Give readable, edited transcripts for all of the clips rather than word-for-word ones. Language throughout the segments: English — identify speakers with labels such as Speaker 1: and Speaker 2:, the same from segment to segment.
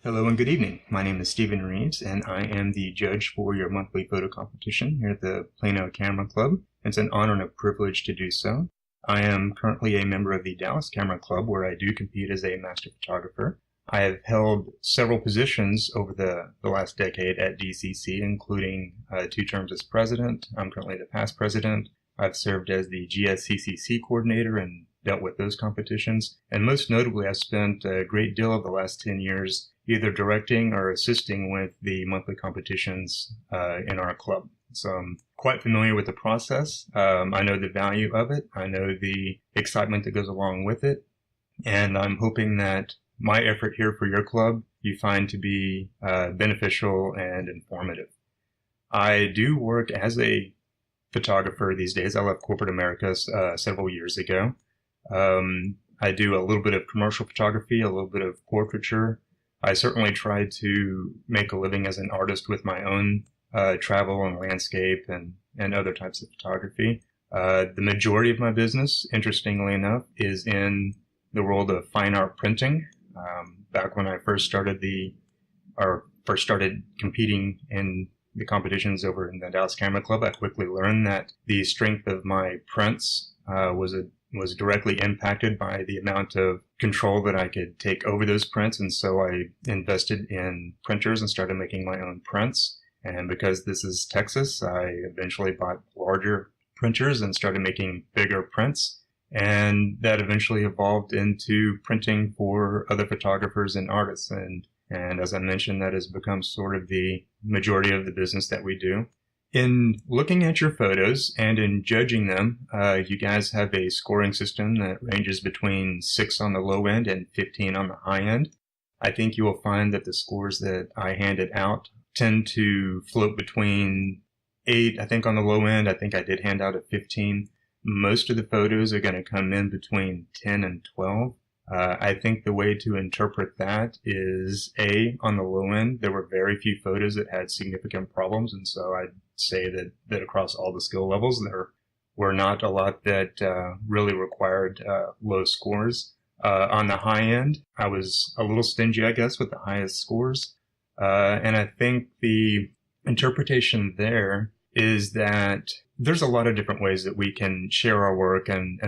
Speaker 1: Hello and good evening. My name is Stephen Reeves, and I am the judge for your monthly photo competition here at the Plano Camera Club. It's an honor and a privilege to do so. I am currently a member of the Dallas Camera Club, where I do compete as a master photographer. I have held several positions over the last decade at DCC, including 2 terms as president. I'm currently the past president. I've served as the GSCCC coordinator and dealt with those competitions. And most notably, I've spent a great deal of the last 10 years either directing or assisting with the monthly competitions in our club. So I'm quite familiar with the process. I know the value of it. I know the excitement that goes along with it. And I'm hoping that my effort here for your club you find to be beneficial and informative. I do work as a photographer these days. I left corporate America several years ago. I do a little bit of commercial photography, a little bit of portraiture. I certainly try to make a living as an artist with my own travel and landscape and other types of photography. The majority of my business, interestingly enough, is in the world of fine art printing. Back when I first started competing in the competitions over in the Dallas Camera Club, I quickly learned that the strength of my prints was directly impacted by the amount of control that I could take over those prints. And so I invested in printers and started making my own prints. And because this is Texas, I eventually bought larger printers and started making bigger prints. And that eventually evolved into printing for other photographers and artists. And as I mentioned, that has become sort of the majority of the business that we do. In looking at your photos and in judging them, you guys have a scoring system that ranges between 6 on the low end and 15 on the high end. I think you will find that the scores that I handed out tend to float between 8, I think on the low end. I think I did hand out a 15. Most of the photos are going to come in between 10 and 12. I think the way to interpret that is on the low end, there were very few photos that had significant problems. And so I'd say that across all the skill levels, there were not a lot that really required low scores. On the high end, I was a little stingy, I guess, with the highest scores. And I think the interpretation there is that there's a lot of different ways that we can share our work and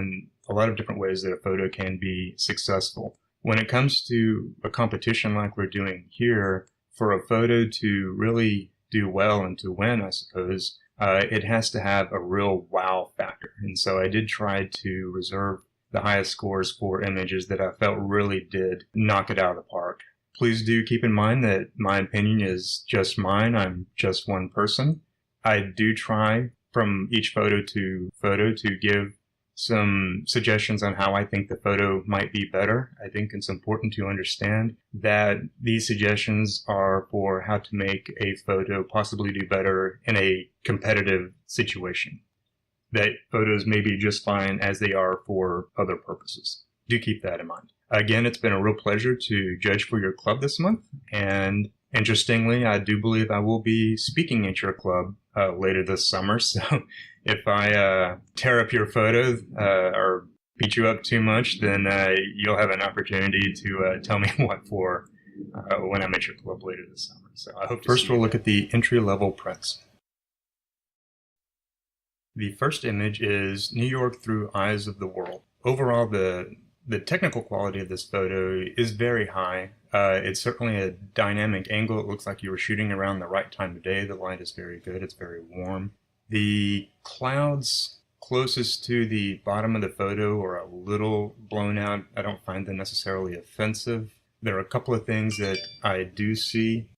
Speaker 1: a lot of different ways that a photo can be successful. When it comes to a competition like we're doing here, for a photo to really do well and to win, I suppose, it has to have a real wow factor. And so I did try to reserve the highest scores for images that I felt really did knock it out of the park. Please do keep in mind that my opinion is just mine. I'm just one person. I do try from each photo to give some suggestions on how I think the photo might be better. I think it's important to understand that these suggestions are for how to make a photo possibly do better in a competitive situation. That photos may be just fine as they are for other purposes. Do keep that in mind. Again, it's been a real pleasure to judge for your club this month. And interestingly, I do believe I will be speaking at your club later this summer. So if I tear up your photos or beat you up too much, then you'll have an opportunity to tell me what for when I'm at your club later this summer. So I hope first we'll look at the entry-level prints. The first image is New York Through Eyes of the World. Overall, the technical quality of this photo is very high. It's certainly a dynamic angle. It looks like you were shooting around the right time of day. The light is very good. It's very warm. The clouds closest to the bottom of the photo are a little blown out. I don't find them necessarily offensive. There are a couple of things that I do see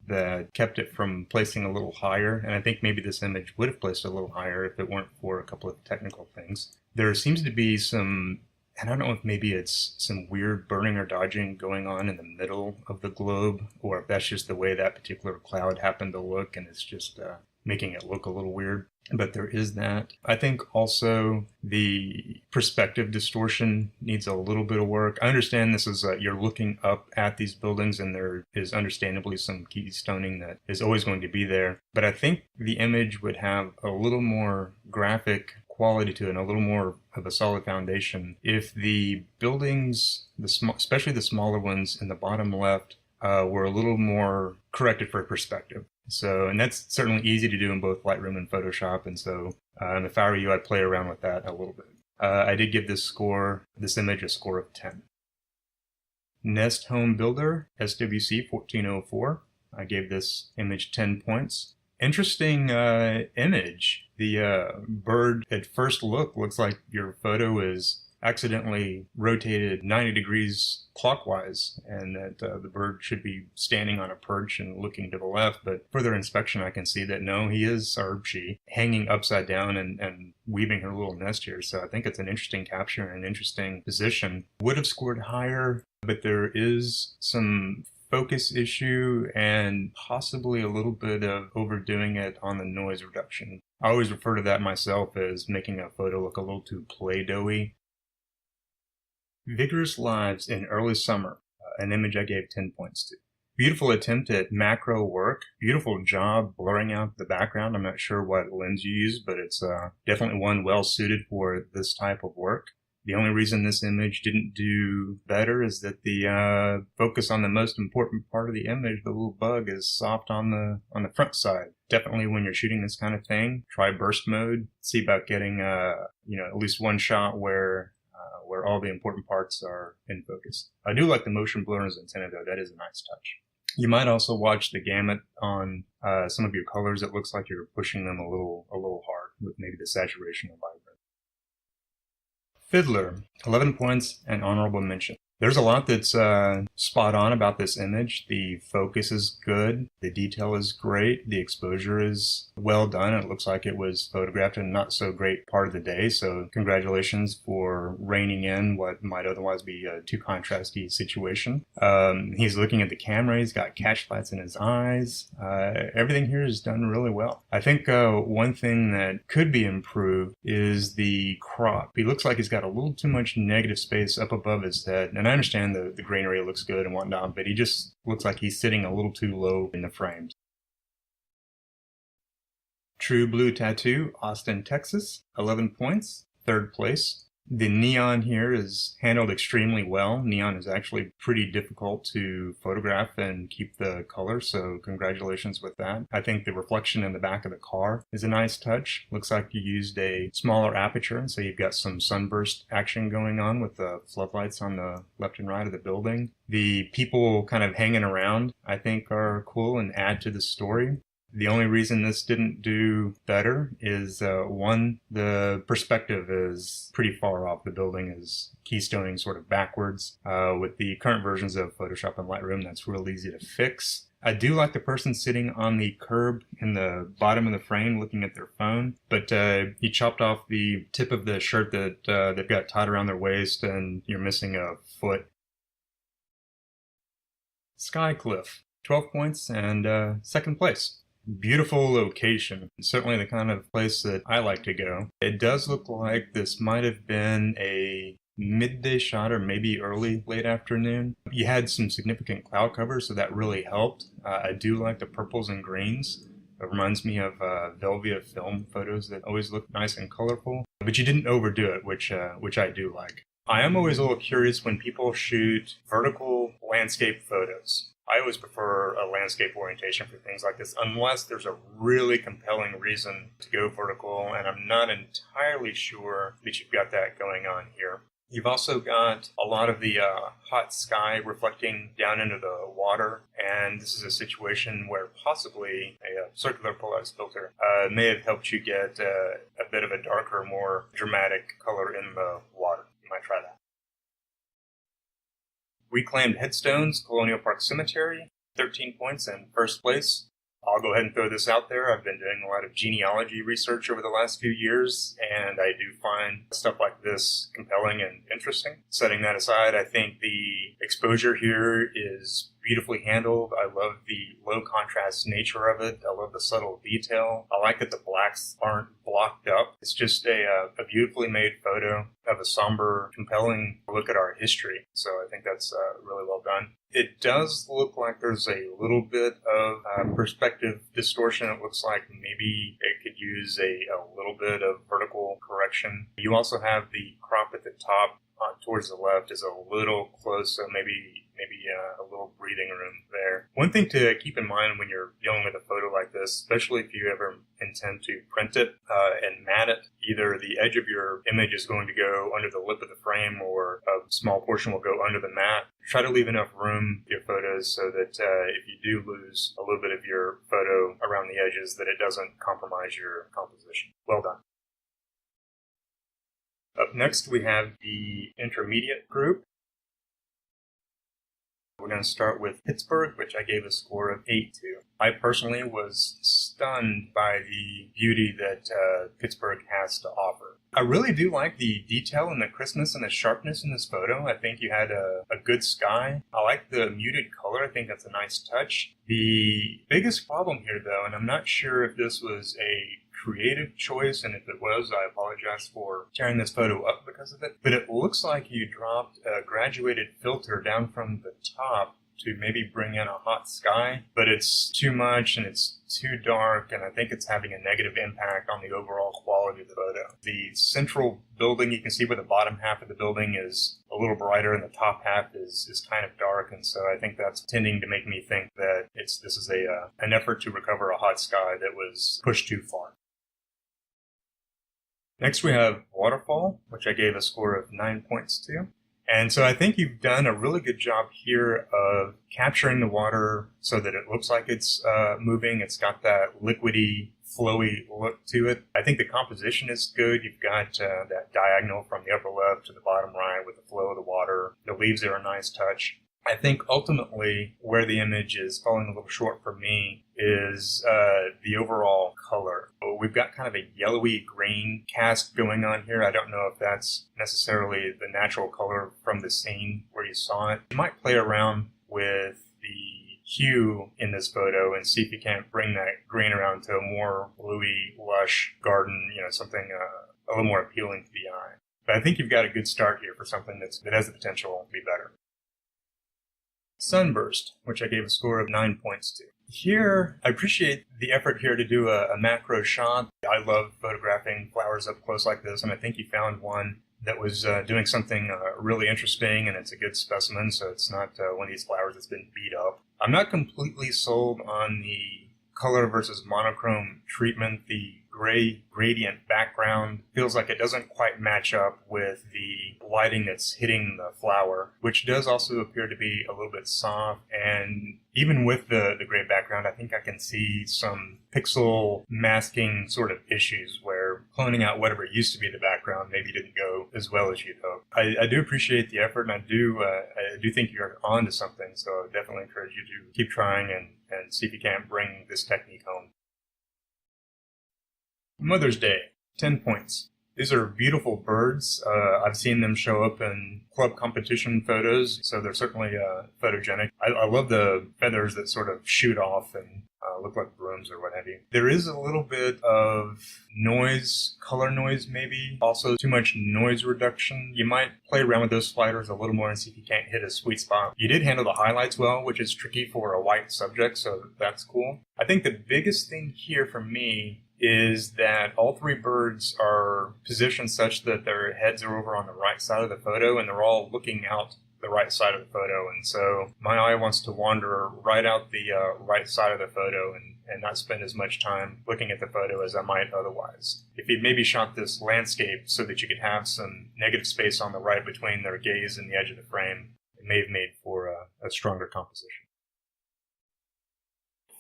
Speaker 1: that kept it from placing a little higher, and I think maybe this image would have placed a little higher if it weren't for a couple of technical things. There seems to be some, and I don't know if maybe it's some weird burning or dodging going on in the middle of the globe, or if that's just the way that particular cloud happened to look and it's just making it look a little weird. But there is that. I think also the perspective distortion needs a little bit of work. I understand this is you're looking up at these buildings and there is understandably some keystoning that is always going to be there. But I think the image would have a little more graphic quality to it and a little more of a solid foundation if the buildings, especially the smaller ones in the bottom left, were a little more corrected for perspective. So, and that's certainly easy to do in both Lightroom and Photoshop. And so, if I were you, I'd play around with that a little bit. I did give this image a score of 10. Nest Home Builder, SWC 1404. I gave this image 10 points. Interesting image. The bird at first look looks like your photo is accidentally rotated 90 degrees clockwise, and that the bird should be standing on a perch and looking to the left. But further inspection, I can see that no, he is, or she, hanging upside down and weaving her little nest here. So I think it's an interesting capture and an interesting position. Would have scored higher, but there is some focus issue and possibly a little bit of overdoing it on the noise reduction. I always refer to that myself as making a photo look a little too play-doughy. Vigorous Lives in Early Summer, an image I gave 10 points to. Beautiful attempt at macro work. Beautiful job blurring out the background. I'm not sure what lens you use, but it's definitely one well suited for this type of work. The only reason this image didn't do better is that the focus on the most important part of the image, the little bug, is soft on the front side. Definitely when you're shooting this kind of thing, try burst mode. See about getting at least one shot where all the important parts are in focus. I do like the motion blur as antenna though. That is a nice touch. You might also watch the gamut on some of your colors. It looks like you're pushing them a little hard with maybe the saturation or vibrant. Fiddler, 11 points and honorable mention. There's a lot that's spot on about this image. The focus is good. The detail is great. The exposure is well done. It looks like it was photographed in a not so great part of the day. So congratulations for reining in what might otherwise be a too contrasty situation. He's looking at the camera. He's got catch lights in his eyes. Everything here is done really well. I think one thing that could be improved is the crop. He looks like he's got a little too much negative space up above his head. And I understand the grain area looks good and whatnot, but he just looks like he's sitting a little too low in the frames. True Blue Tattoo, Austin, Texas, 11 points, 3rd place. The neon here is handled extremely well. Neon is actually pretty difficult to photograph and keep the color, so congratulations with that. I think the reflection in the back of the car is a nice touch. Looks like you used a smaller aperture, so you've got some sunburst action going on with the floodlights on the left and right of the building. The people kind of hanging around, I think, are cool and add to the story. The only reason this didn't do better is, one, the perspective is pretty far off. The building is keystoning sort of backwards. With the current versions of Photoshop and Lightroom, that's real easy to fix. I do like the person sitting on the curb in the bottom of the frame looking at their phone, but he chopped off the tip of the shirt that they've got tied around their waist, and you're missing a foot. Skycliff, 12 points and 2nd place. Beautiful location. Certainly the kind of place that I like to go. It does look like this might have been a midday shot or maybe late afternoon. You had some significant cloud cover, so that really helped. I do like the purples and greens. It reminds me of Velvia film photos that always look nice and colorful. But you didn't overdo it, which I do like. I am always a little curious when people shoot vertical landscape photos. I always prefer a landscape orientation for things like this, unless there's a really compelling reason to go vertical, and I'm not entirely sure that you've got that going on here. You've also got a lot of the hot sky reflecting down into the water, and this is a situation where possibly a circular polaris filter may have helped you get a bit of a darker, more dramatic color in the water. You might try that. Reclaimed Headstones, Colonial Park Cemetery, 13 points and 1st place. I'll go ahead and throw this out there. I've been doing a lot of genealogy research over the last few years, and I do find stuff like this compelling and interesting. Setting that aside, I think the exposure here is beautifully handled. I love the low contrast nature of it. I love the subtle detail. I like that the blacks aren't blocked up. It's just a beautifully made photo of a somber, compelling look at our history. So I think that's really well done. It does look like there's a little bit of perspective distortion. It looks like maybe it could use a little bit of vertical correction. You also have the crop at the top towards the left is a little close, so maybe maybe a little breathing room there. One thing to keep in mind when you're dealing with a photo like this, especially if you ever intend to print it and mat it, either the edge of your image is going to go under the lip of the frame or a small portion will go under the mat. Try to leave enough room for your photos so that if you do lose a little bit of your photo around the edges, that it doesn't compromise your composition. Well done. Up next, we have the intermediate group. We're going to start with Pittsburgh, which I gave a score of 8 to. I personally was stunned by the beauty that Pittsburgh has to offer. I really do like the detail and the crispness and the sharpness in this photo. I think you had a good sky. I like the muted color. I think that's a nice touch. The biggest problem here, though, and I'm not sure if this was a creative choice, and if it was, I apologize for tearing this photo up because of it, but it looks like you dropped a graduated filter down from the top to maybe bring in a hot sky, but it's too much and it's too dark, and I think it's having a negative impact on the overall quality of the photo. The central building, you can see where the bottom half of the building is a little brighter and the top half is kind of dark, and so I think that's tending to make me think that this is an effort to recover a hot sky that was pushed too far. Next, we have Waterfall, which I gave a score of 9 points to. And so I think you've done a really good job here of capturing the water so that it looks like it's moving. It's got that liquidy, flowy look to it. I think the composition is good. You've got that diagonal from the upper left to the bottom right with the flow of the water. The leaves are a nice touch. I think ultimately where the image is falling a little short for me is the overall color. We've got kind of a yellowy green cast going on here. I don't know if that's necessarily the natural color from the scene where you saw it. You might play around with the hue in this photo and see if you can't bring that green around to a more bluey, lush garden, something a little more appealing to the eye. But I think you've got a good start here for something that has the potential to be better. Sunburst, which I gave a score of 9 points to. Here, I appreciate the effort here to do a macro shot. I love photographing flowers up close like this, and I think you found one that was doing something really interesting, and it's a good specimen, so it's not one of these flowers that's been beat up. I'm not completely sold on the color versus monochrome treatment. The gray gradient background feels like it doesn't quite match up with the lighting that's hitting the flower, which does also appear to be a little bit soft. And even with the gray background, I think I can see some pixel masking sort of issues where cloning out whatever used to be the background maybe didn't go as well as you'd hoped. I do appreciate the effort, and I do think you're on to something, so I definitely encourage you to keep trying and see if you can't bring this technique home. Mother's Day, 10 points. These are beautiful birds. I've seen them show up in club competition photos, so they're certainly photogenic. I love the feathers that sort of shoot off and look like brooms or what have you. There is a little bit of noise, color noise maybe. Also too much noise reduction. You might play around with those sliders a little more and see if you can't hit a sweet spot. You did handle the highlights well, which is tricky for a white subject, so that's cool. I think the biggest thing here for me is that all three birds are positioned such that their heads are over on the right side of the photo, and they're all looking out the right side of the photo. And so my eye wants to wander right out the right side of the photo and not spend as much time looking at the photo as I might otherwise. If you'd maybe shot this landscape so that you could have some negative space on the right between their gaze and the edge of the frame, it may have made for a stronger composition.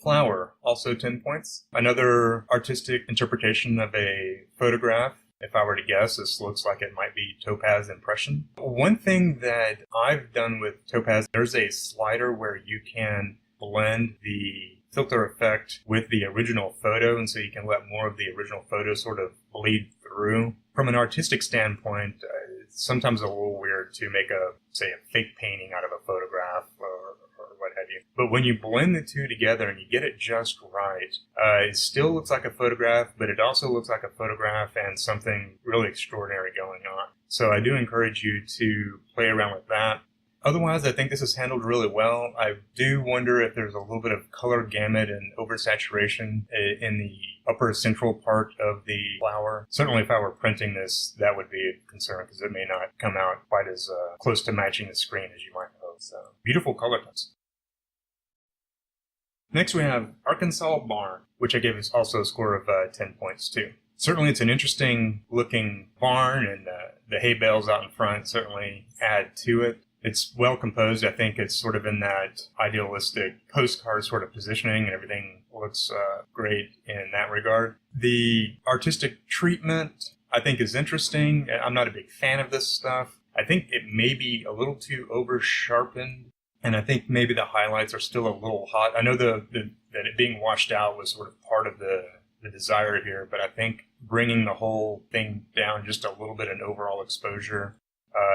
Speaker 1: Flower, also 10 points. Another artistic interpretation of a photograph. If I were to guess, this looks like it might be Topaz Impression. One thing that I've done with Topaz, there's a slider where you can blend the filter effect with the original photo, and so you can let more of the original photo sort of bleed through. From an artistic standpoint, it's sometimes a little weird to make a fake painting out of a photograph or what have you. But when you blend the two together and you get it just right, it still looks like a photograph, but it also looks like a photograph and something really extraordinary going on. So I do encourage you to play around with that. Otherwise, I think this is handled really well. I do wonder if there's a little bit of color gamut and oversaturation in the upper central part of the flower. Certainly, if I were printing this, that would be a concern because it may not come out quite as close to matching the screen as you might hope. So beautiful color tones. Next we have Arkansas Barn, which I gave also a score of 10 points too. Certainly it's an interesting looking barn, and the hay bales out in front certainly add to it. It's well composed. I think it's sort of in that idealistic postcard sort of positioning, and everything looks great in that regard. The artistic treatment I think is interesting. I'm not a big fan of this stuff. I think it may be a little too over sharpened, and I think maybe the highlights are still a little hot. I know that it being washed out was sort of part of the desire here, but I think bringing the whole thing down just a little bit in overall exposure,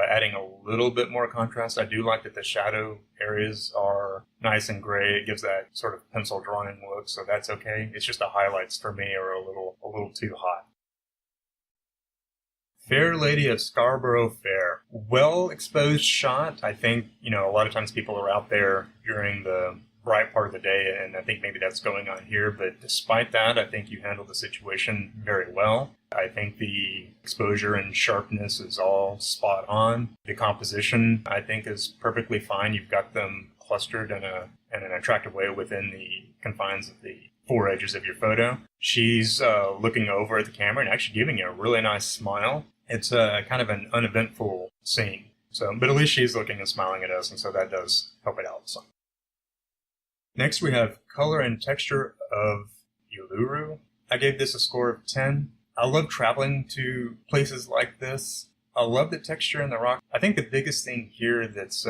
Speaker 1: adding a little bit more contrast. I do like that the shadow areas are nice and gray. It gives that sort of pencil drawing look, so that's okay. It's just the highlights for me are a little too hot. Fair Lady of Scarborough Fair. Well exposed shot. I think, a lot of times people are out there during the bright part of the day, and I think maybe that's going on here, but despite that, I think you handled the situation very well. I think the exposure and sharpness is all spot on. The composition, I think, is perfectly fine. You've got them clustered in an attractive way within the confines of the four edges of your photo. She's looking over at the camera and actually giving you a really nice smile. It's kind of an uneventful scene. But at least she's looking and smiling at us, and so that does help it out some. Next, we have color and texture of Uluru. I gave this a score of 10. I love traveling to places like this. I love the texture in the rock. I think the biggest thing here that's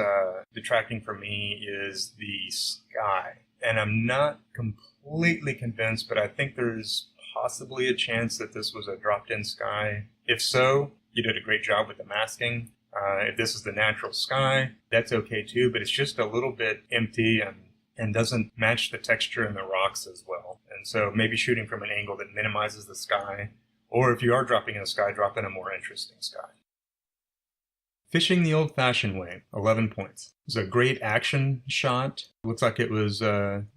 Speaker 1: detracting for me is the sky. And I'm not completely convinced, but I think there's possibly a chance that this was a dropped-in sky. If so, you did a great job with the masking. If this is the natural sky, that's okay too, but it's just a little bit empty and doesn't match the texture in the rocks as well. And so maybe shooting from an angle that minimizes the sky, or if you are dropping in a sky, drop in a more interesting sky. Fishing the old-fashioned way, 11 points. It was a great action shot. Looks like it was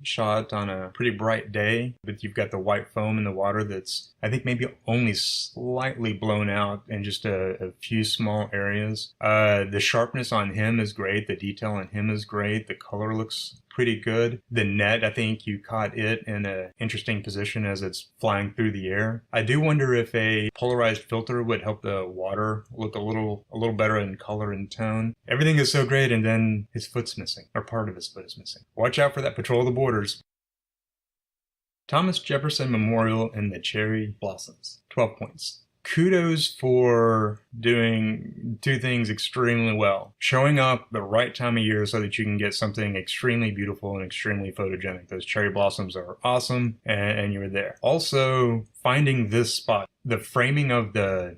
Speaker 1: shot on a pretty bright day, but you've got the white foam in the water that's, I think, maybe only slightly blown out in just a few small areas. The sharpness on him is great. The detail on him is great. The color looks pretty good. The net, I think you caught it in an interesting position as it's flying through the air. I do wonder if a polarized filter would help the water look a little better in color and tone. Everything is so great, and then his foot's missing, or part of his foot is missing. Watch out for that patrol of the borders. Thomas Jefferson Memorial and the Cherry Blossoms, 12 points. Kudos for doing two things extremely well. Showing up the right time of year so that you can get something extremely beautiful and extremely photogenic. Those cherry blossoms are awesome, and you're there. Also, finding this spot, the framing of the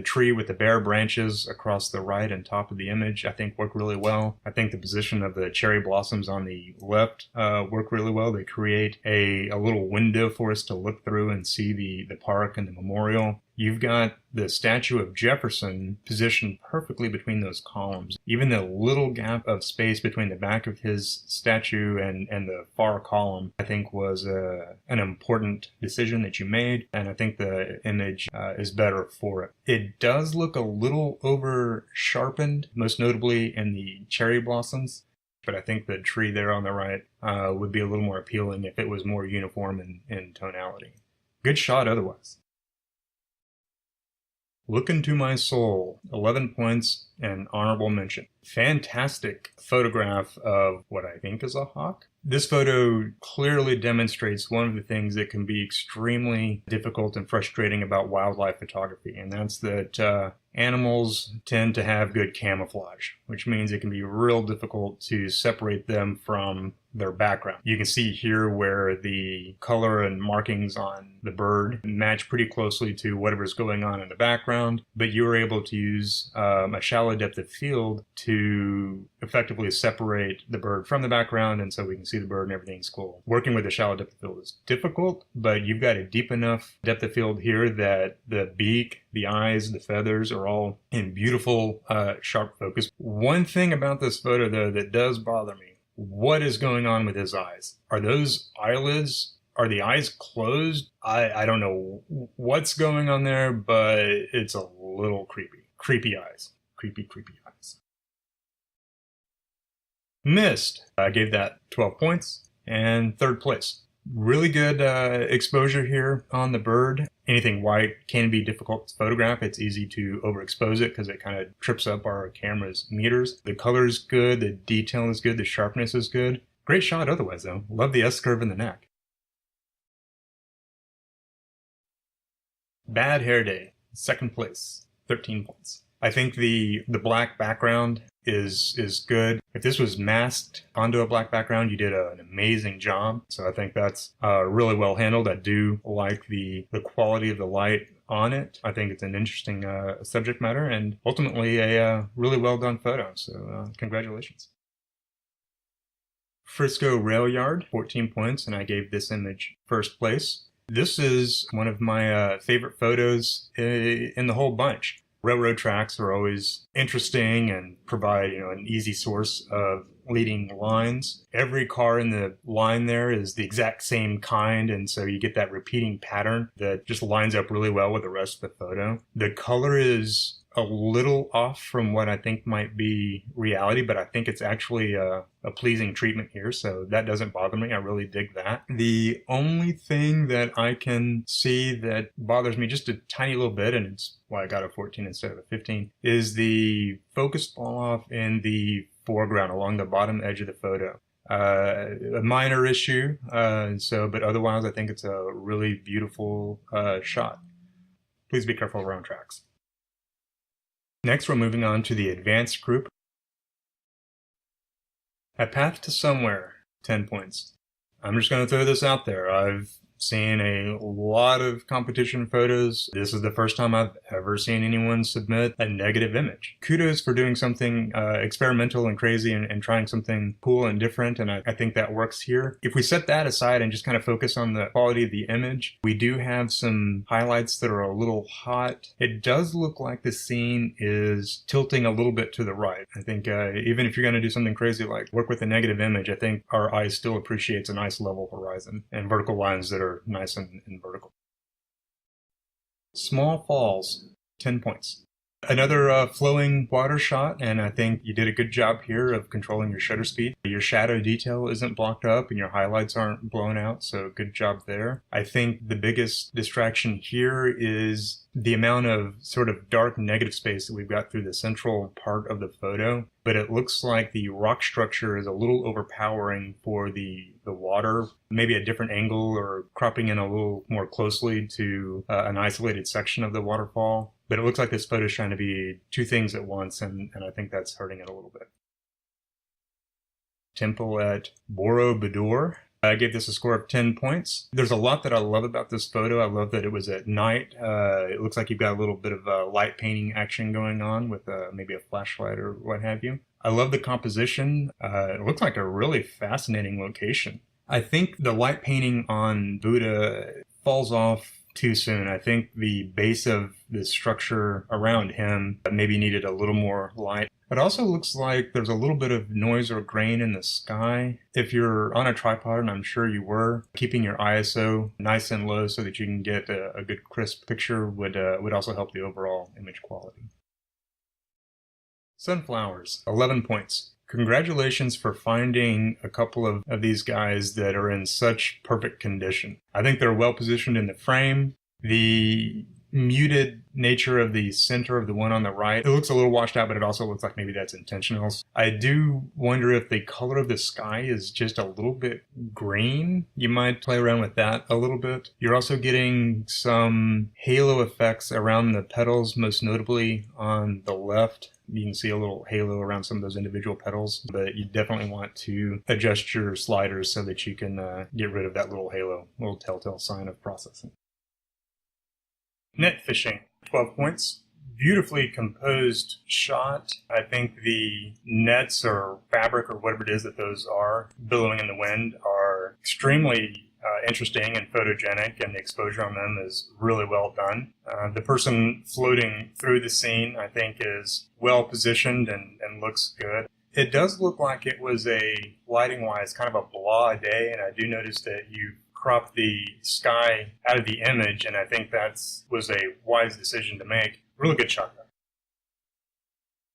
Speaker 1: tree with the bare branches across the right and top of the image, I think work really well. I think the position of the cherry blossoms on the left work really well. They create a little window for us to look through and see the park and the memorial. You've got the statue of Jefferson positioned perfectly between those columns. Even the little gap of space between the back of his statue and the far column, I think, was an important decision that you made, and I think the image is better for it. It does look a little over-sharpened, most notably in the cherry blossoms, but I think the tree there on the right would be a little more appealing if it was more uniform in tonality. Good shot otherwise. Look Into My Soul, 11 points and honorable mention. Fantastic photograph of what I think is a hawk. This photo clearly demonstrates one of the things that can be extremely difficult and frustrating about wildlife photography, and that's that animals tend to have good camouflage, which means it can be real difficult to separate them from their background. You can see here where the color and markings on the bird match pretty closely to whatever's going on in the background, but you were able to use a shallow depth of field to effectively separate the bird from the background, and so we can see the bird and everything's cool. Working with a shallow depth of field is difficult, but you've got a deep enough depth of field here that the beak, the eyes, the feathers are all in beautiful, sharp focus. One thing about this photo, though, that does bother me, what is going on with his eyes? Are those eyelids? Are the eyes closed? I don't know what's going on there, but it's a little creepy. Creepy eyes. Creepy eyes. Missed. I gave that 12 points. And third place. Really good exposure here on the bird. Anything white can be difficult to photograph. It's easy to overexpose it because it kind of trips up our camera's meters. The color is good, the detail is good, the sharpness is good. Great shot otherwise though. Love the S-curve in the neck. Bad hair day. Second place. 13 points. I think the black background is good. If this was masked onto a black background, you did an amazing job. So I think that's really well handled. I do like the quality of the light on it. I think it's an interesting subject matter and ultimately a really well done photo. So congratulations. Frisco Rail Yard, 14 points, and I gave this image first place. This is one of my favorite photos in the whole bunch. Railroad tracks are always interesting and provide, an easy source of leading lines. Every car in the line there is the exact same kind, and so you get that repeating pattern that just lines up really well with the rest of the photo. The color is a little off from what I think might be reality, but I think it's actually a pleasing treatment here, so that doesn't bother me. I really dig that. The only thing that I can see that bothers me just a tiny little bit, and it's why I got a 14 instead of a 15, is the focus fall off in the foreground along the bottom edge of the photo. A minor issue, but otherwise I think it's a really beautiful shot. Please be careful around tracks. Next, we're moving on to the advanced group. A Path to Somewhere, 10 points. I'm just going to throw this out there. I've seen a lot of competition photos. This is the first time I've ever seen anyone submit a negative image. Kudos for doing something experimental and crazy and trying something cool and different, and I think that works here. If we set that aside and just kind of focus on the quality of the image, we do have some highlights that are a little hot. It does look like the scene is tilting a little bit to the right. I think even if you're going to do something crazy like work with a negative image, I think our eye still appreciates a nice level horizon and vertical lines that are nice and vertical. Small Falls, 10 points. Another flowing water shot, and I think you did a good job here of controlling your shutter speed. Your shadow detail isn't blocked up and your highlights aren't blown out, so good job there. I think the biggest distraction here is the amount of sort of dark negative space that we've got through the central part of the photo, but it looks like the rock structure is a little overpowering for the water, maybe a different angle or cropping in a little more closely to an isolated section of the waterfall. But it looks like this photo is trying to be two things at once, and I think that's hurting it a little bit. Temple at Borobudur. I gave this a score of 10 points. There's a lot that I love about this photo. I love that it was at night. It looks like you've got a little bit of light painting action going on with maybe a flashlight or what have you. I love the composition. It looks like a really fascinating location. I think the light painting on Buddha falls off too soon. I think the base of the structure around him maybe needed a little more light. It also looks like there's a little bit of noise or grain in the sky. If you're on a tripod, and I'm sure you were, keeping your ISO nice and low so that you can get a good crisp picture would also help the overall image quality. Sunflowers, 11 points. Congratulations for finding a couple of these guys that are in such perfect condition. I think they're well positioned in the frame. The muted nature of the center of the one on the right, it looks a little washed out, but it also looks like maybe that's intentional. I do wonder if the color of the sky is just a little bit green. You might play around with that a little bit. You're also getting some halo effects around the petals, most notably on the left. You can see a little halo around some of those individual petals, but you definitely want to adjust your sliders so that you can get rid of that little halo, little telltale sign of processing. Net fishing, 12 points. Beautifully composed shot. I think the nets or fabric or whatever it is that those are billowing in the wind are extremely interesting and photogenic, and the exposure on them is really well done. The person floating through the scene, I think, is well positioned and looks good. It does look like it was a, lighting-wise, kind of a blah day, and I do notice that you crop the sky out of the image, and I think that was a wise decision to make. Really good shot, though.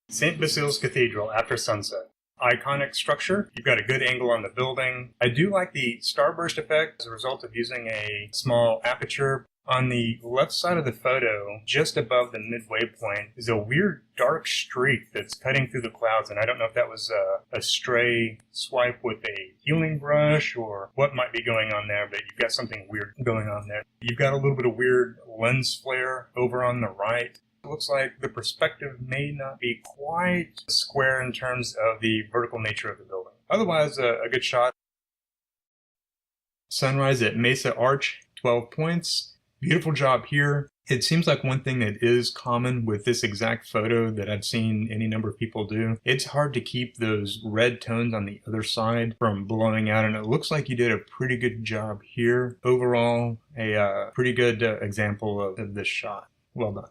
Speaker 1: St. Basil's Cathedral after sunset. iconic structure. You've got a good angle on the building. I do like the starburst effect as a result of using a small aperture. On the left side of the photo, just above the midway point, is a weird dark streak that's cutting through the clouds, and I don't know if that was a stray swipe with a healing brush or what might be going on there, but you've got something weird going on there. You've got a little bit of weird lens flare over on the right. It looks like the perspective may not be quite square in terms of the vertical nature of the building. Otherwise, a good shot. Sunrise at Mesa Arch, 12 points. Beautiful job here. It seems like one thing that is common with this exact photo that I've seen any number of people do, it's hard to keep those red tones on the other side from blowing out, and it looks like you did a pretty good job here. Overall, a pretty good example of this shot. Well done.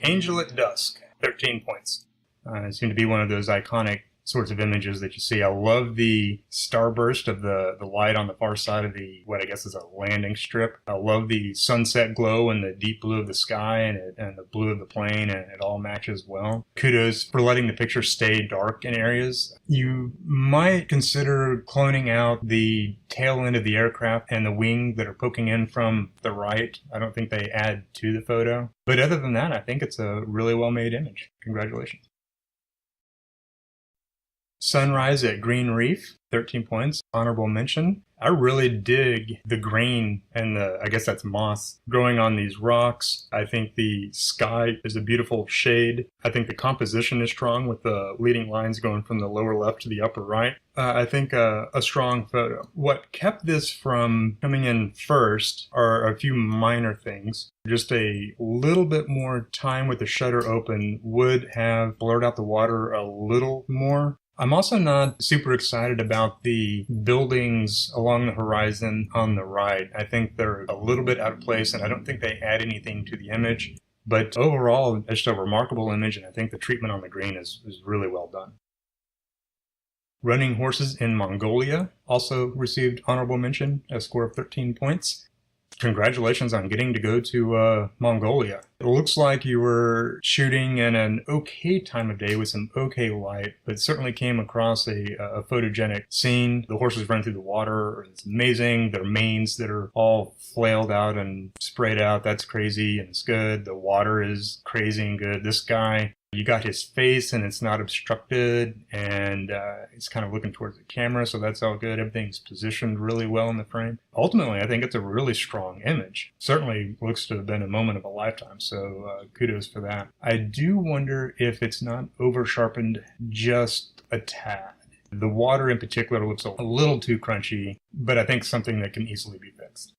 Speaker 1: Angel at Dusk, 13 points. It seemed to be one of those iconic sorts of images that you see. I love the starburst of the light on the far side of the, what I guess is a landing strip. I love the sunset glow and the deep blue of the sky and the blue of the plane, and it all matches well. Kudos for letting the picture stay dark in areas. You might consider cloning out the tail end of the aircraft and the wing that are poking in from the right. I don't think they add to the photo. But other than that, I think it's a really well-made image. Congratulations. Sunrise at Green Reef, 13 points, honorable mention. I really dig the green and I guess that's moss, growing on these rocks. I think the sky is a beautiful shade. I think the composition is strong with the leading lines going from the lower left to the upper right. I think a strong photo. What kept this from coming in first are a few minor things. Just a little bit more time with the shutter open would have blurred out the water a little more. I'm also not super excited about the buildings along the horizon on the right. I think they're a little bit out of place, and I don't think they add anything to the image. But overall, it's just a remarkable image, and I think the treatment on the green is really well done. Running Horses in Mongolia also received honorable mention, a score of 13 points. Congratulations on getting to go to Mongolia. It looks like you were shooting in an okay time of day with some okay light, but certainly came across a photogenic scene. The horses run through the water. It's amazing. Their manes that are all flailed out and sprayed out. That's crazy and it's good. The water is crazy and good. This guy, you got his face and it's not obstructed, and it's kind of looking towards the camera, so that's all good. Everything's positioned really well in the frame. Ultimately, I think it's a really strong image. Certainly looks to have been a moment of a lifetime, so kudos for that. I do wonder if it's not over-sharpened just a tad. The water in particular looks a little too crunchy, but I think something that can easily be fixed.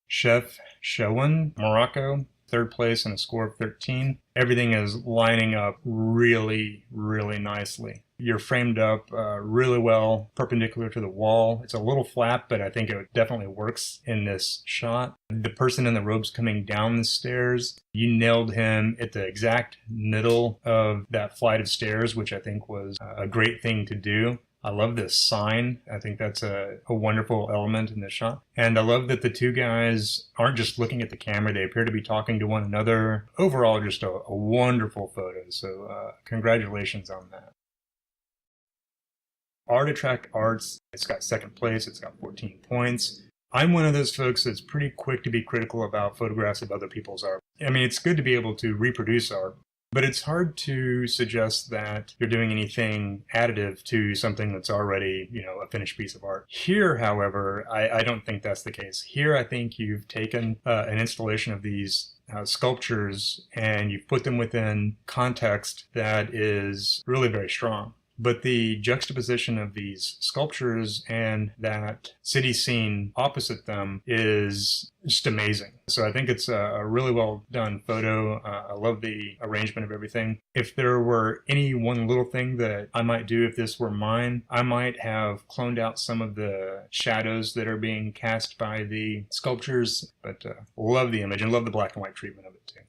Speaker 1: Chef Shawan, Morocco, third place and a score of 13. Everything is lining up really, really nicely. You're framed up really well, perpendicular to the wall. It's a little flat, but I think it definitely works in this shot. The person in the robes coming down the stairs, you nailed him at the exact middle of that flight of stairs, which I think was a great thing to do. I love this sign. I think that's a wonderful element in this shot. And I love that the two guys aren't just looking at the camera. They appear to be talking to one another. Overall, just a wonderful photo. So congratulations on that. Art Attract Arts, it's got second place. It's got 14 points. I'm one of those folks that's pretty quick to be critical about photographs of other people's art. I mean, it's good to be able to reproduce art, but it's hard to suggest that you're doing anything additive to something that's already, a finished piece of art. Here, however, I don't think that's the case. Here, I think you've taken an installation of these sculptures and you've put them within context that is really very strong. But the juxtaposition of these sculptures and that city scene opposite them is just amazing. So I think it's a really well done photo. I love the arrangement of everything. If there were any one little thing that I might do if this were mine, I might have cloned out some of the shadows that are being cast by the sculptures, but love the image and love the black and white treatment of it too.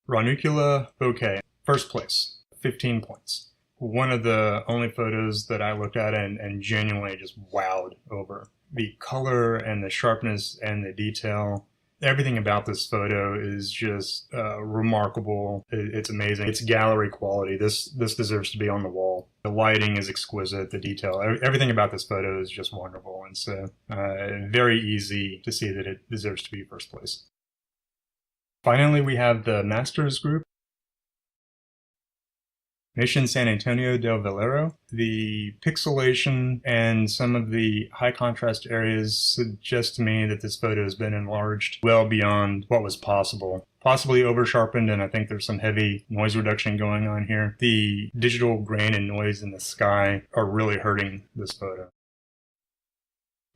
Speaker 1: Ranuncula bouquet, first place, 15 points. One of the only photos that I looked at and genuinely just wowed over. The color and the sharpness and the detail Everything about this photo is just remarkable. It's amazing. It's gallery quality. This deserves to be on the wall. The lighting is exquisite. The detail, everything about this photo is just wonderful. And so very easy to see that it deserves to be first place. Finally, we have the Masters group. Mission San Antonio del Valero. The pixelation and some of the high contrast areas suggest to me that this photo has been enlarged well beyond what was possible. Possibly over sharpened, and I think there's some heavy noise reduction going on here. The digital grain and noise in the sky are really hurting this photo.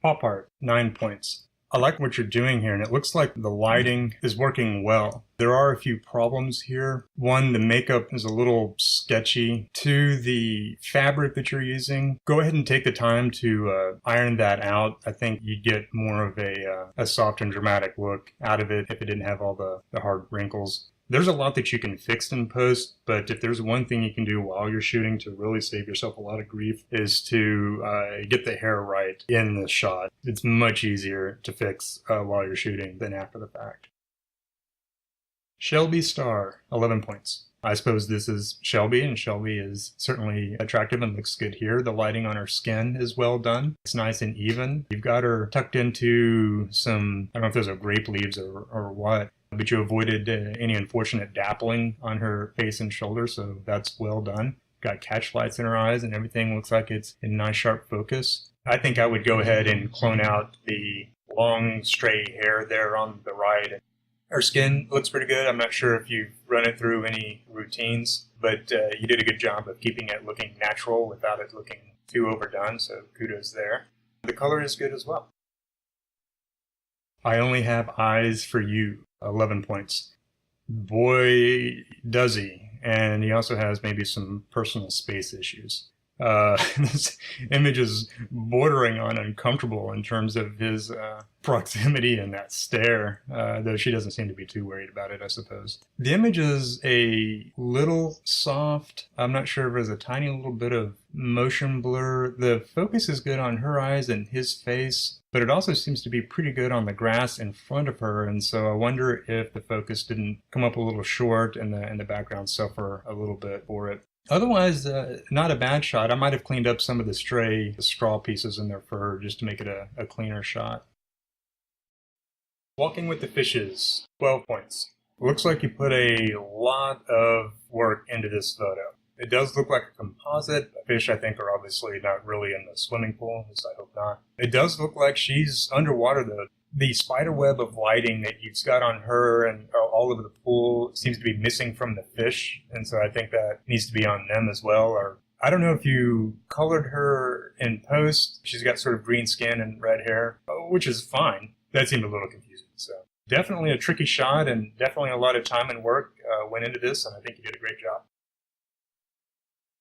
Speaker 1: Pop art, 9 points. I like what you're doing here, and it looks like the lighting is working well. There are a few problems here. One, the makeup is a little sketchy. Two, the fabric that you're using. Go ahead and take the time to iron that out. I think you'd get more of a soft and dramatic look out of it if it didn't have all the hard wrinkles. There's a lot that you can fix in post, but if there's one thing you can do while you're shooting to really save yourself a lot of grief is to get the hair right in the shot. It's much easier to fix while you're shooting than after the fact. Shelby Star, 11 points. I suppose this is Shelby, and Shelby is certainly attractive and looks good here. The lighting on her skin is well done. It's nice and even. You've got her tucked into some, I don't know if those are grape leaves or what, but you avoided any unfortunate dappling on her face and shoulder, so that's well done. Got catch lights in her eyes, and everything looks like it's in nice sharp focus. I think I would go ahead and clone out the long stray hair there on the right. Her skin looks pretty good. I'm not sure if you've run it through any routines, but you did a good job of keeping it looking natural without it looking too overdone, so kudos there. The color is good as well. I Only Have Eyes for You, 11 points. Boy, does he. And he also has maybe some personal space issues. This image is bordering on uncomfortable in terms of his proximity and that stare, though she doesn't seem to be too worried about it, I suppose. The image is a little soft. I'm not sure if there's a tiny little bit of motion blur. The focus is good on her eyes and his face, but it also seems to be pretty good on the grass in front of her, and so I wonder if the focus didn't come up a little short and the background suffer a little bit for it. Otherwise, not a bad shot. I might have cleaned up some of the stray straw pieces in their fur just to make it a cleaner shot. Walking with the Fishes, 12 points. Looks like you put a lot of work into this photo. It does look like a composite. Fish, I think, are obviously not really in the swimming pool, at least I hope not. It does look like she's underwater, though. The spider web of lighting that you've got on her and all over the pool seems to be missing from the fish, and so I think that needs to be on them as well. Or I don't know if you colored her in post. She's got sort of green skin and red hair, which is fine. That seemed a little confusing. So definitely a tricky shot, and definitely a lot of time and work went into this, and I think you did a great job.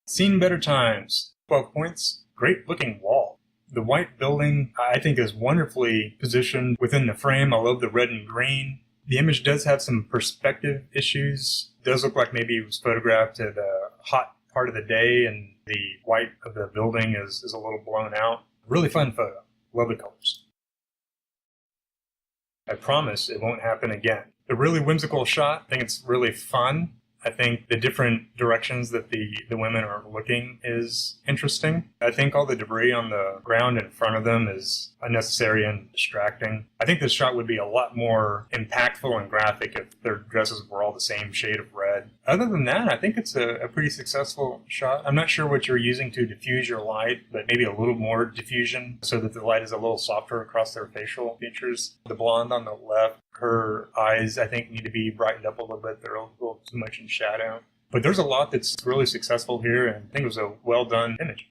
Speaker 1: Seen Better Times, 12 points. Great looking wall. The white building, I think, is wonderfully positioned within the frame. I love the red and green. The image does have some perspective issues. It does look like maybe it was photographed at a hot part of the day, and the white of the building is a little blown out. Really fun photo. Love the colors. I promise it won't happen again. A really whimsical shot. I think it's really fun. I think the different directions that the women are looking is interesting. I think all the debris on the ground in front of them is unnecessary and distracting. I think this shot would be a lot more impactful and graphic if their dresses were all the same shade of red. Other than that, I think it's a pretty successful shot. I'm not sure what you're using to diffuse your light, but maybe a little more diffusion so that the light is a little softer across their facial features. The blonde on the left, her eyes, I think, need to be brightened up a little bit. They're a little too much in shadow. But there's a lot that's really successful here, and I think it was a well-done image.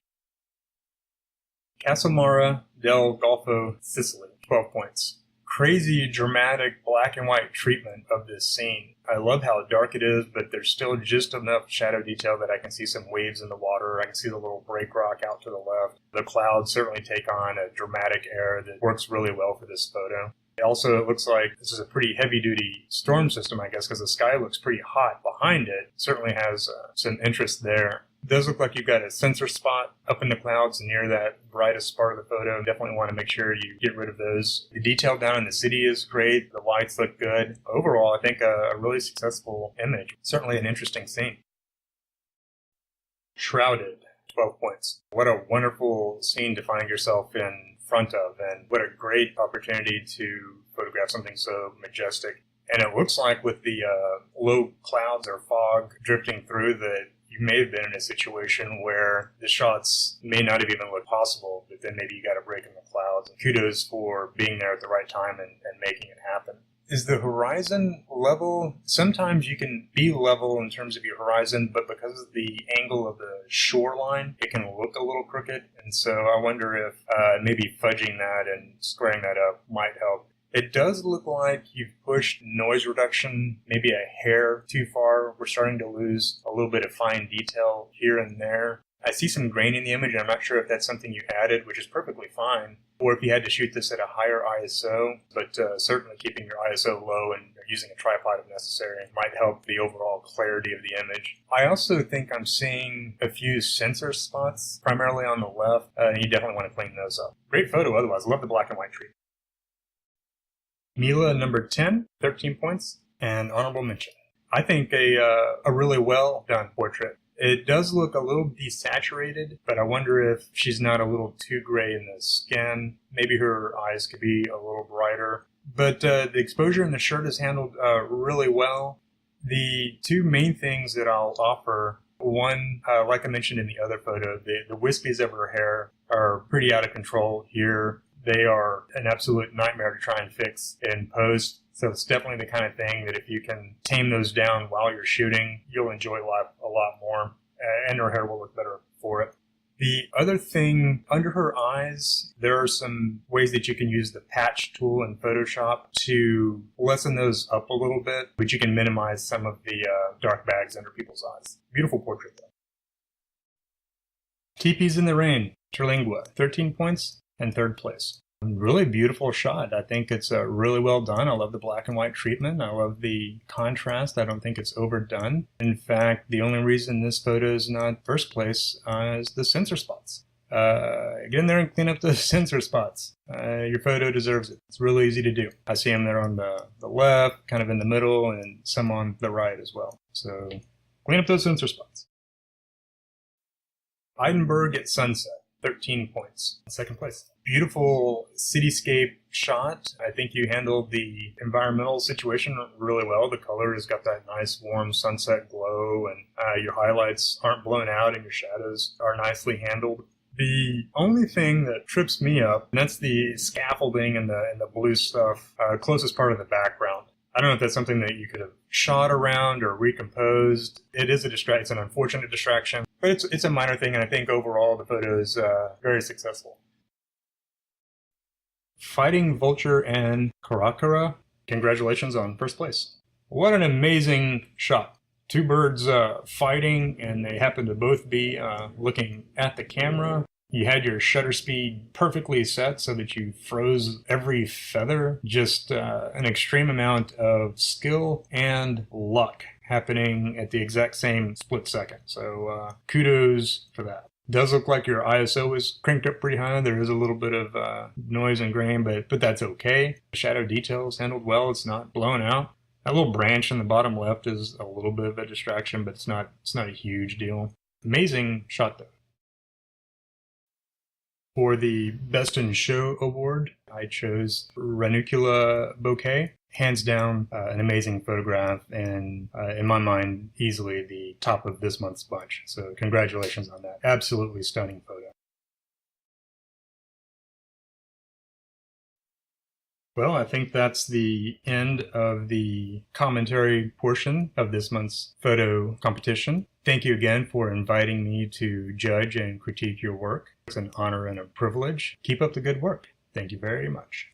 Speaker 1: Casamara del Golfo, Sicily, 12 points. Crazy, dramatic, black and white treatment of this scene. I love how dark it is, but there's still just enough shadow detail that I can see some waves in the water. I can see the little break rock out to the left. The clouds certainly take on a dramatic air that works really well for this photo. Also, it looks like this is a pretty heavy-duty storm system, I guess, because the sky looks pretty hot behind it. Certainly has some interest there. It does look like you've got a sensor spot up in the clouds near that brightest part of the photo. Definitely want to make sure you get rid of those. The detail down in the city is great. The lights look good. Overall, I think a really successful image. Certainly an interesting scene. Shrouded, 12 points. What a wonderful scene to find yourself in front of, and what a great opportunity to photograph something so majestic. And it looks like with the low clouds or fog drifting through that you may have been in a situation where the shots may not have even looked possible, but then maybe you got a break in the clouds. Kudos for being there at the right time and making it happen. Is the horizon level? Sometimes you can be level in terms of your horizon, but because of the angle of the shoreline, it can look a little crooked. And so I wonder if maybe fudging that and squaring that up might help. It does look like you've pushed noise reduction maybe a hair too far. We're starting to lose a little bit of fine detail here and there. I see some grain in the image, and I'm not sure if that's something you added, which is perfectly fine, or if you had to shoot this at a higher ISO, but certainly keeping your ISO low and using a tripod if necessary might help the overall clarity of the image. I also think I'm seeing a few sensor spots, primarily on the left, and you definitely want to clean those up. Great photo otherwise. Love the black and white treatment. Mila, number 10, 13 points, and honorable mention. I think a really well done portrait. It does look a little desaturated, but I wonder if she's not a little too gray in the skin. Maybe her eyes could be a little brighter. But the exposure in the shirt is handled really well. The two main things that I'll offer, one, like I mentioned in the other photo, the wispies of her hair are pretty out of control here. They are an absolute nightmare to try and fix in post. So it's definitely the kind of thing that if you can tame those down while you're shooting, you'll enjoy life a lot more, and her hair will look better for it. The other thing, under her eyes, there are some ways that you can use the patch tool in Photoshop to lessen those up a little bit, but you can minimize some of the dark bags under people's eyes. Beautiful portrait, though. Teepees in the Rain, Terlingua, 13 points and third place. Really beautiful shot. I think it's really well done. I love the black and white treatment. I love the contrast. I don't think it's overdone. In fact, the only reason this photo is not first place is the sensor spots. Get in there and clean up the sensor spots. Your photo deserves it. It's really easy to do. I see them there on the left, kind of in the middle, and some on the right as well. So clean up those sensor spots. Edinburgh at sunset. 13 points. Second place. Beautiful cityscape shot. I think you handled the environmental situation really well. The color has got that nice warm sunset glow, and your highlights aren't blown out and your shadows are nicely handled. The only thing that trips me up, and that's the scaffolding and the blue stuff, closest part of the background. I don't know if that's something that you could have shot around or recomposed. It is it's an unfortunate distraction, but it's a minor thing, and I think overall the photo is very successful. Fighting Vulture and Karakara, congratulations on first place. What an amazing shot. Two birds fighting, and they happen to both be looking at the camera. You had your shutter speed perfectly set so that you froze every feather. Just an extreme amount of skill and luck happening at the exact same split second. So kudos for that. Does look like your ISO is cranked up pretty high. There is a little bit of noise and grain, but that's okay. Shadow details handled well. It's not blown out. That little branch in the bottom left is a little bit of a distraction, but it's not a huge deal. Amazing shot though. For the Best in Show award, I chose Ranuncula Bouquet. Hands down, an amazing photograph, and in my mind, easily the top of this month's bunch. So congratulations on that. Absolutely stunning photo. Well, I think that's the end of the commentary portion of this month's photo competition. Thank you again for inviting me to judge and critique your work. It's an honor and a privilege. Keep up the good work. Thank you very much.